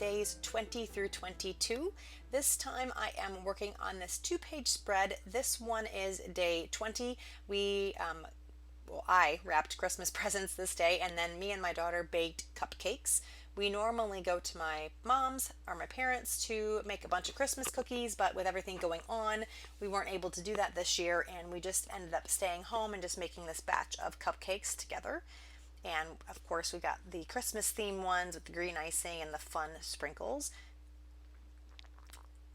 days 20 through 22. This time I am working on this 2-page spread. This one is day 20. I wrapped Christmas presents this day, and then me and my daughter baked cupcakes. We normally go to my mom's or my parents to make a bunch of Christmas cookies, but with everything going on, we weren't able to do that this year, and we just ended up staying home and just making this batch of cupcakes together. And of course, we got the Christmas theme ones with the green icing and the fun sprinkles.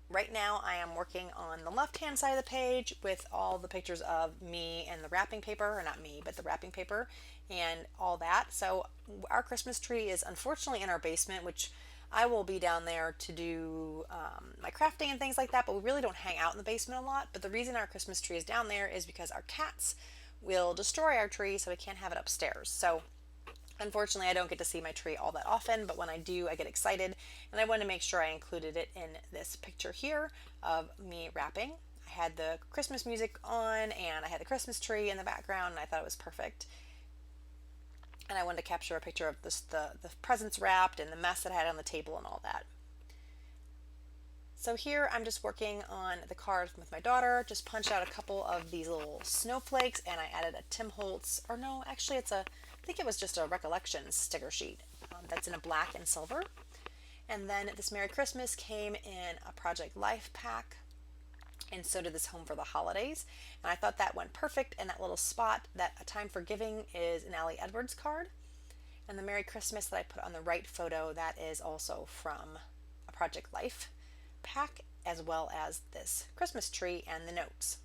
Right now I am working on the left hand side of the page with all the pictures of me and the wrapping paper, or not me, but the wrapping paper and all that. So our Christmas tree is unfortunately in our basement, which I will be down there to do my crafting and things like that, but we really don't hang out in the basement a lot. But the reason our Christmas tree is down there is because our cats will destroy our tree, so we can't have it upstairs. So unfortunately, I don't get to see my tree all that often, but when I do, I get excited, and I want to make sure I included it in this picture here of me wrapping. I had the Christmas music on, and I had the Christmas tree in the background, and I thought it was perfect. And I wanted to capture a picture of the presents wrapped and the mess that I had on the table and all that. So here I'm just working on the card with my daughter, just punched out a couple of these little snowflakes, and I added a Tim Holtz, or no, actually I think it was just a Recollections sticker sheet that's in a black and silver. And then this Merry Christmas came in a Project Life pack, and so did this Home for the Holidays. And I thought that went perfect in that little spot. That A Time for Giving is an Allie Edwards card. And the Merry Christmas that I put on the right photo, that is also from a Project Life pack, as well as this Christmas tree and the notes.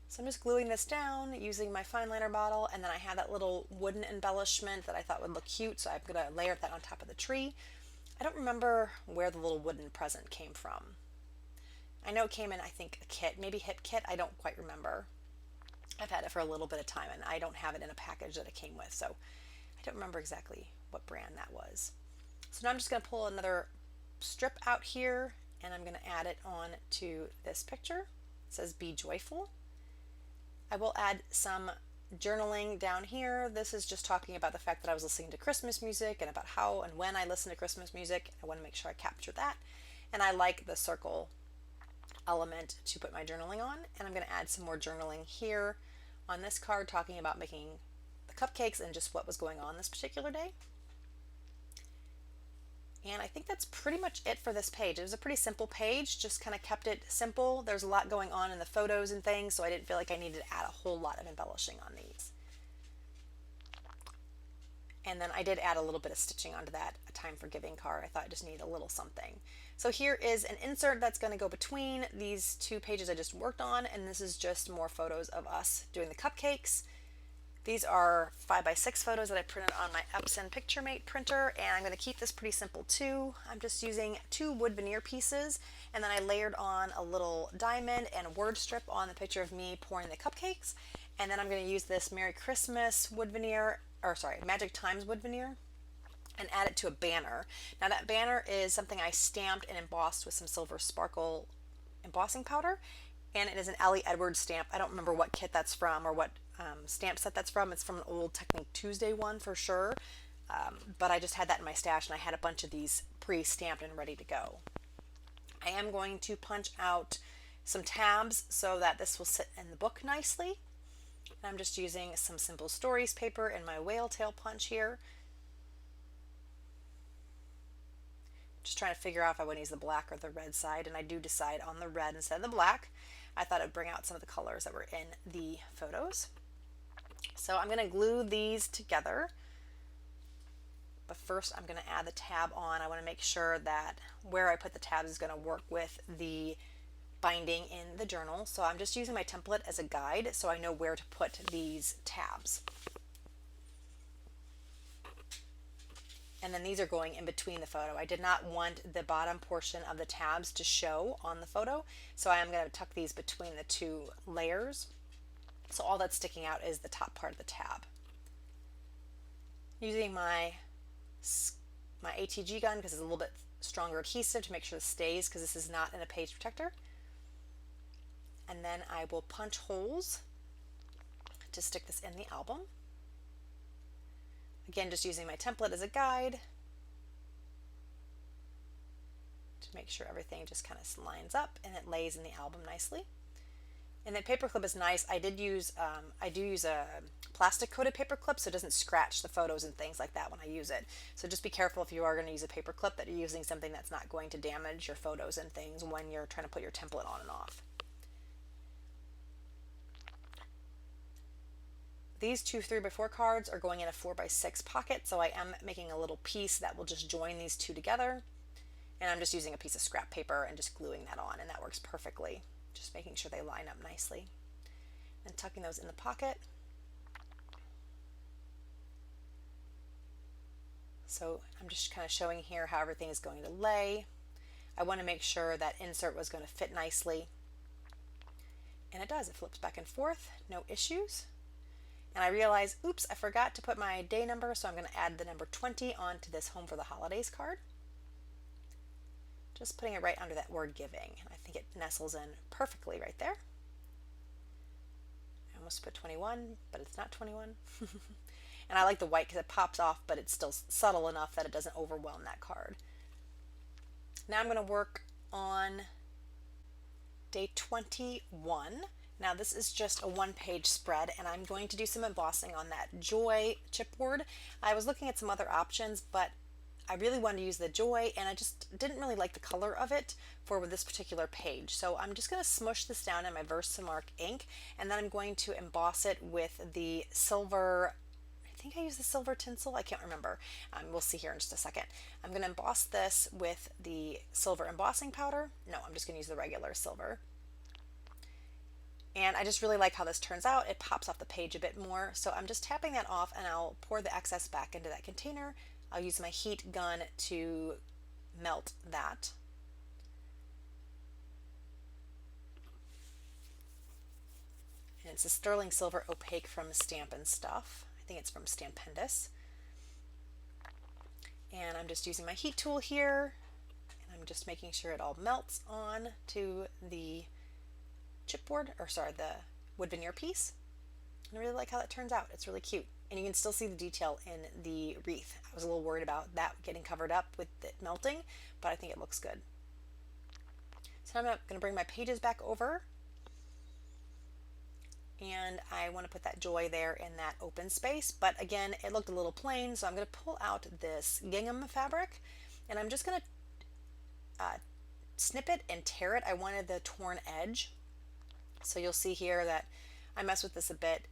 So I'm just gluing this down using my fine liner bottle, and then I have that little wooden embellishment that I thought would look cute, so I'm going to layer that on top of the tree. I don't remember where the little wooden present came from. I know it came in, I think, a kit, maybe Hip Kit, I don't quite remember. I've had it for a little bit of time, and I don't have it in a package that it came with, so I don't remember exactly what brand that was. So now I'm just going to pull another strip out here, and I'm going to add it on to this picture. It says Be Joyful. I will add some journaling down here. This is just talking about the fact that I was listening to Christmas music and about how and when I listen to Christmas music. I want to make sure I capture that. And I like the circle element to put my journaling on. And I'm going to add some more journaling here on this card, talking about making the cupcakes and just what was going on this particular day. And I think that's pretty much it for this page. It was a pretty simple page, just kind of kept it simple. There's a lot going on in the photos and things, so I didn't feel like I needed to add a whole lot of embellishing on these. And then I did add a little bit of stitching onto that A Time for Giving card. I thought I just needed a little something. So here is an insert that's going to go between these two pages I just worked on, and this is just more photos of us doing the cupcakes. These are 5x6 photos that I printed on my Epson PictureMate printer, and I'm going to keep this pretty simple too. I'm just using 2 wood veneer pieces, and then I layered on a little diamond and a word strip on the picture of me pouring the cupcakes. And then I'm going to use this Merry Christmas wood veneer, or sorry, Magic Times wood veneer, and add it to a banner. Now that banner is something I stamped and embossed with some silver sparkle embossing powder, and it is an Allie Edwards stamp. I don't remember what kit that's from or what stamp set that's from. It's from an old Technique Tuesday one for sure, but I just had that in my stash, and I had a bunch of these pre-stamped and ready to go. I am going to punch out some tabs so that this will sit in the book nicely. And I'm just using some Simple Stories paper in my whale tail punch here. Just trying to figure out if I want to use the black or the red side, and I do decide on the red instead of the black. I thought it would bring out some of the colors that were in the photos. So I'm going to glue these together, but first I'm going to add the tab on. I want to make sure that where I put the tabs is going to work with the binding in the journal. So I'm just using my template as a guide so I know where to put these tabs. And then these are going in between the photo. I did not want the bottom portion of the tabs to show on the photo, so I am going to tuck these between the 2 layers. So all that's sticking out is the top part of the tab. Using my ATG gun because it's a little bit stronger adhesive to make sure this stays, because this is not in a page protector. And then I will punch holes to stick this in the album. Again, just using my template as a guide. to make sure everything just kind of lines up and it lays in the album nicely. And the paper clip is nice. I do use a plastic coated paper clip so it doesn't scratch the photos and things like that when I use it. So just be careful if you are going to use a paper clip that you're using something that's not going to damage your photos and things when you're trying to put your template on and off. These two 3x4 cards are going in a 4x6 pocket, so I am making a little piece that will just join these two together. And I'm just using a piece of scrap paper and just gluing that on, and that works perfectly. Just making sure they line up nicely. And tucking those in the pocket. So I'm just kind of showing here how everything is going to lay. I want to make sure that insert was going to fit nicely. And it does. It flips back and forth, no issues. And I realize, oops, I forgot to put my day number, so I'm going to add the number 20 onto this Home for the Holidays card. Just putting it right under that word giving. I think it nestles in perfectly right there. I almost put 21, but it's not 21. And I like the white because it pops off, but it's still subtle enough that it doesn't overwhelm that card. Now I'm going to work on day 21. Now this is just a one-page spread, and I'm going to do some embossing on that Joy chipboard. I was looking at some other options, but I really wanted to use the Joy, and I just didn't really like the color of it for this particular page. So I'm just going to smush this down in my Versamark ink, and then I'm going to emboss it with the silver, I think I used the silver tinsel, I can't remember. We'll see here in just a second. I'm going to emboss this with the silver embossing powder. No, I'm just going to use the regular silver. And I just really like how this turns out. It pops off the page a bit more. So I'm just tapping that off, and I'll pour the excess back into that container. I'll use my heat gun to melt that. And it's a sterling silver opaque from Stampin' Stuff. I think it's from Stampendous. And I'm just using my heat tool here, and I'm just making sure it all melts on to the chipboard, or sorry, the wood veneer piece. And I really like how that turns out. It's really cute. And you can still see the detail in the wreath. I was a little worried about that getting covered up with it melting, but I think it looks good. So I'm going to bring my pages back over, and I want to put that Joy there in that open space, but again, it looked a little plain, so I'm going to pull out this gingham fabric, and I'm just going to snip it and tear it. I wanted the torn edge. So you'll see here that I mess with this a bit,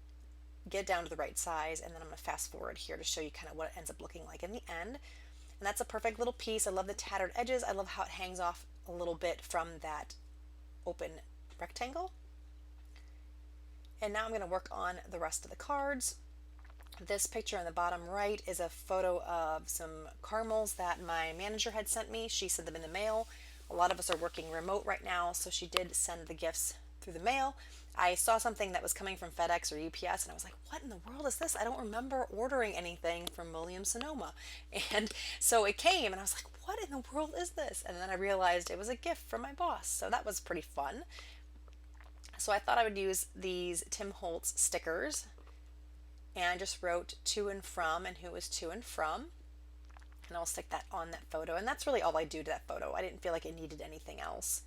get down to the right size, and then I'm going to fast forward here to show you kind of what it ends up looking like in the end. And that's a perfect little piece. I love the tattered edges. I love how it hangs off a little bit from that open rectangle. And now I'm going to work on the rest of the cards. This picture in the bottom right is a photo of some caramels that my manager had sent me. She sent them in the mail. A lot of us are working remote right now, so she did send the gifts through the mail. I saw something that was coming from FedEx or UPS, and I was like, what in the world is this? I don't remember ordering anything from Williams-Sonoma. And so it came, and I was like, what in the world is this? And then I realized it was a gift from my boss, so that was pretty fun. So I thought I would use these Tim Holtz stickers, and I just wrote to and from and who was to and from, and I'll stick that on that photo. And that's really all I do to that photo. I didn't feel like it needed anything else.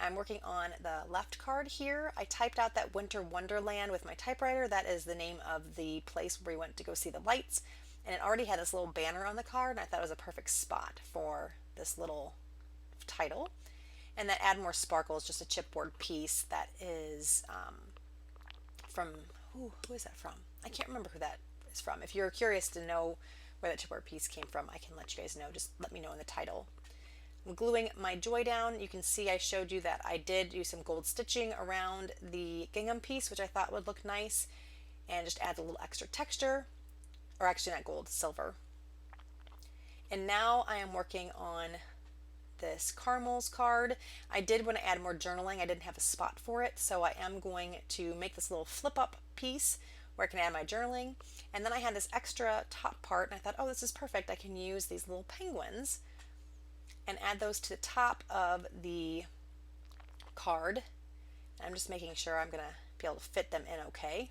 I'm working on the left card here. I typed out that Winter Wonderland with my typewriter. That is the name of the place where we went to go see the lights. And it already had this little banner on the card, and I thought it was a perfect spot for this little title. And that Add More Sparkle is just a chipboard piece that is from, who is that from? I can't remember who that is from. If you're curious to know where that chipboard piece came from, I can let you guys know. Just let me know in the title. I'm gluing my Joy down. You can see I showed you that I did do some gold stitching around the gingham piece, which I thought would look nice, and just adds a little extra texture, or actually not gold, silver. And now I am working on this caramels card. I did want to add more journaling. I didn't have a spot for it, so I am going to make this little flip up piece where I can add my journaling. And then I had this extra top part, and I thought, oh, this is perfect. I can use these little penguins and add those to the top of the card. And I'm just making sure I'm going to be able to fit them in okay.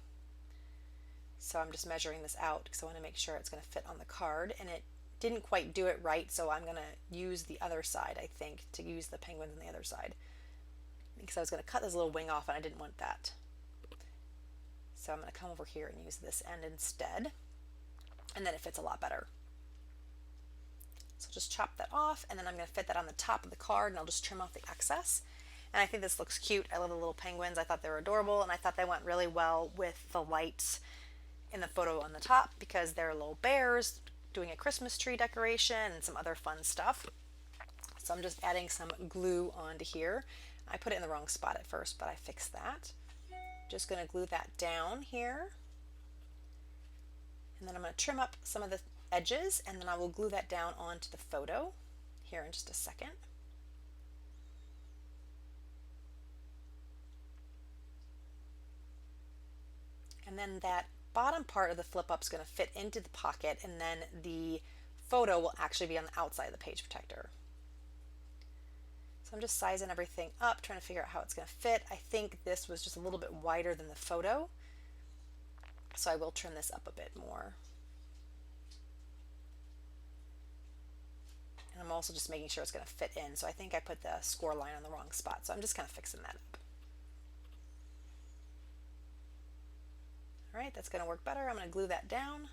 So I'm just measuring this out because I want to make sure it's going to fit on the card, and it didn't quite do it right, so I'm going to use the other side, I think, to use the penguins on the other side. Because I was going to cut this little wing off and I didn't want that. So I'm going to come over here and use this end instead. And then it fits a lot better. So just chop that off, and then I'm going to fit that on the top of the card, and I'll just trim off the excess. And I think this looks cute. I love the little penguins. I thought they were adorable, and I thought they went really well with the lights in the photo on the top because they're little bears doing a Christmas tree decoration and some other fun stuff. So I'm just adding some glue onto here. I put it in the wrong spot at first, but I fixed that. Just going to glue that down here. And then I'm going to trim up some of the edges, and then I will glue that down onto the photo here in just a second. And then that bottom part of the flip up is going to fit into the pocket, and then the photo will actually be on the outside of the page protector. So I'm just sizing everything up, trying to figure out how it's going to fit. I think this was just a little bit wider than the photo, so I will trim this up a bit more. And I'm also just making sure it's going to fit in, so I think I put the score line on the wrong spot, so I'm just kind of fixing that up. All right, that's going to work better. I'm going to glue that down.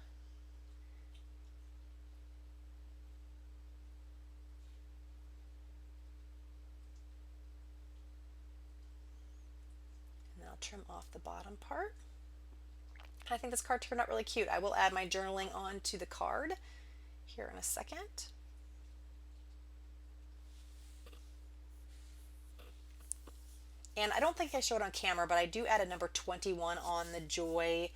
And then I'll trim off the bottom part. I think this card turned out really cute. I will add my journaling onto the card here in a second. And I don't think I showed on camera, but I do add a number 21 on the Joy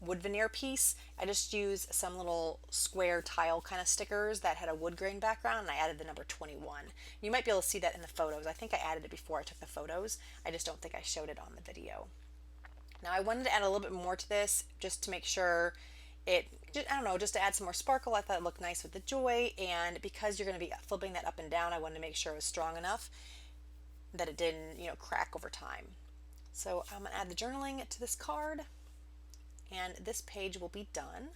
wood veneer piece. I just used some little square tile kind of stickers that had a wood grain background, and I added the number 21. You might be able to see that in the photos. I think I added it before I took the photos. I just don't think I showed it on the video. Now I wanted to add a little bit more to this just to make sure it, I don't know, just to add some more sparkle. I thought it looked nice with the Joy, and because you're going to be flipping that up and down, I wanted to make sure it was strong enough that it didn't, crack over time. So I'm going to add the journaling to this card, and this page will be done.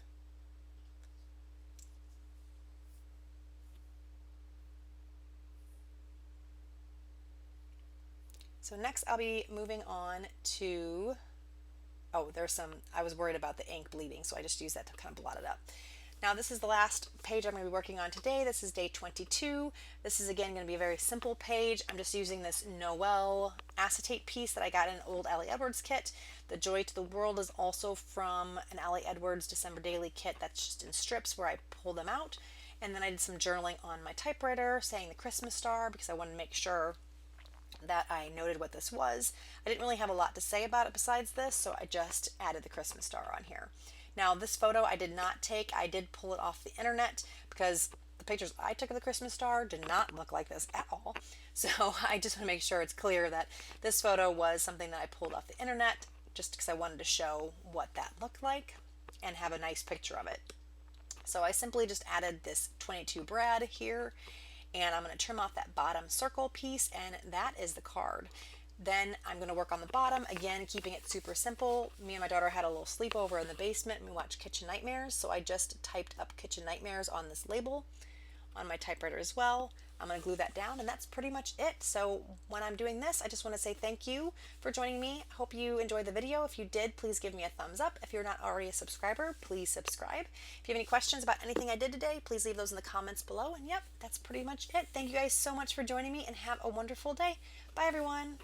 So next I'll be moving on to, I was worried about the ink bleeding, so I just used that to kind of blot it up. Now this is the last page I'm going to be working on today. This is day 22. This is again going to be a very simple page. I'm just using this Noel acetate piece that I got in an old Ali Edwards kit. The Joy to the World is also from an Ali Edwards December Daily kit that's just in strips where I pull them out. And then I did some journaling on my typewriter saying the Christmas star because I wanted to make sure that I noted what this was. I didn't really have a lot to say about it besides this, so I just added the Christmas star on here. Now this photo I did not take. I did pull it off the internet because the pictures I took of the Christmas star did not look like this at all. So I just want to make sure it's clear that this photo was something that I pulled off the internet just because I wanted to show what that looked like and have a nice picture of it. So I simply just added this 22 Brad here, and I'm going to trim off that bottom circle piece, and that is the card. Then I'm going to work on the bottom, again keeping it super simple. Me and my daughter had a little sleepover in the basement and we watched Kitchen Nightmares, so I just typed up Kitchen Nightmares on this label on my typewriter as well. I'm going to glue that down, and that's pretty much it. So when I'm doing this, I just want to say thank you for joining me. I hope you enjoyed the video. If you did, please give me a thumbs up. If you're not already a subscriber, please subscribe. If you have any questions about anything I did today, please leave those in the comments below. And yep, that's pretty much it. Thank you guys so much for joining me, and have a wonderful day. Bye everyone.